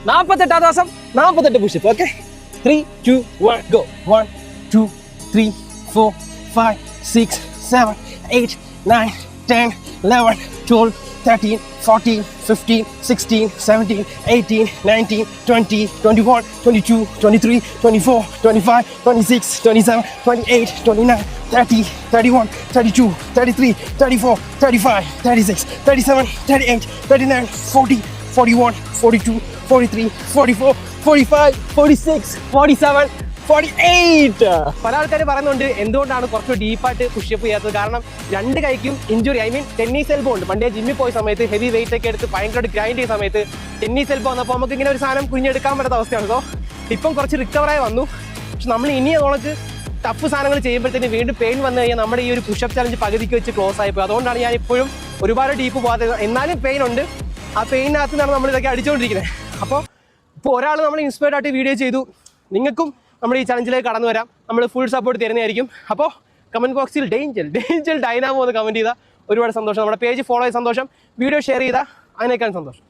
48 ദിവസം 48 pushup. Okay, 3, 2, 1 go. 1, 2, 3, 4, 5, 6, 7, 8, 9, 10, 11, 12, 13, 14, 15, 16, 17, 18, 19, 20, 21, 22, 23, 24, 25, 26, 27, 28, 29, 30, 31, 32, 33, 34, 35, 36, 37, 38, 39, 40, 41, 42, 43, 44, 45, 46, 47, 48. പല ആൾക്കാർ പറയുന്നുണ്ട് എന്തുകൊണ്ടാണ് കുറച്ച് ഡീപ്പായിട്ട് പുഷപ്പ് ചെയ്യാത്തത്. കാരണം രണ്ട് കൈക്കും injury, I mean tennis elbow ഉണ്ട്. പണ്ടേ ജിമ്മിൽ പോയ സമയത്ത് ഹെവി വെയിറ്റ് ഒക്കെ എടുത്ത് ഭയങ്കരമായിട്ട് ഗ്രൈൻഡ് ചെയ്യുന്ന സമയത്ത് ടെന്നീസ് എൽബോ വന്നപ്പോൾ നമുക്ക് ഇങ്ങനെ ഒരു സാധനം കുഞ്ഞെടുക്കാൻ പറ്റാത്ത അവസ്ഥയാണ്. സോ ഇപ്പം കുറച്ച് റിക്കവറായി വന്നു. പക്ഷെ നമ്മൾ ഇനി നമുക്ക് ടഫ് സാധനങ്ങൾ ചെയ്യുമ്പോഴത്തേന് വീണ്ടും പെയിൻ വന്നു കഴിഞ്ഞാൽ നമ്മുടെ ഈ ഒരു പുഷപ്പ് ചലഞ്ച് പകുതിക്ക് വെച്ച് ക്ലോസ് ആയിപ്പോയി. അതുകൊണ്ടാണ് ഞാൻ ഇപ്പോഴും ഒരുപാട് ഡീപ്പ് പോകാത്തത്. എന്നാലും പെയിൻ ഉണ്ട്. ആ പെയിനകത്ത് നിന്നാണ് നമ്മൾ ഇതൊക്കെ അടിച്ചുകൊണ്ടിരിക്കുന്നത്. അപ്പോൾ ഇപ്പോൾ ഒരാൾ നമ്മൾ ഇൻസ്പയർഡ് ആയിട്ട് വീഡിയോ ചെയ്തു. നിങ്ങൾക്കും നമ്മൾ ഈ ചലഞ്ചിലേക്ക് കടന്നു വരാം. നമ്മൾ ഫുൾ സപ്പോർട്ട് തരുന്നതായിരിക്കും. അപ്പോൾ കമൻറ്റ് ബോക്സിൽ ഡേഞ്ചൽ ഡൈനാമോ എന്ന് കമൻറ്റ് ചെയ്താൽ ഒരുപാട് സന്തോഷം. നമ്മുടെ പേജ് ഫോളോ ചെയ്ത സന്തോഷം, വീഡിയോ ഷെയർ ചെയ്താൽ അതിനേക്കാൾ സന്തോഷം.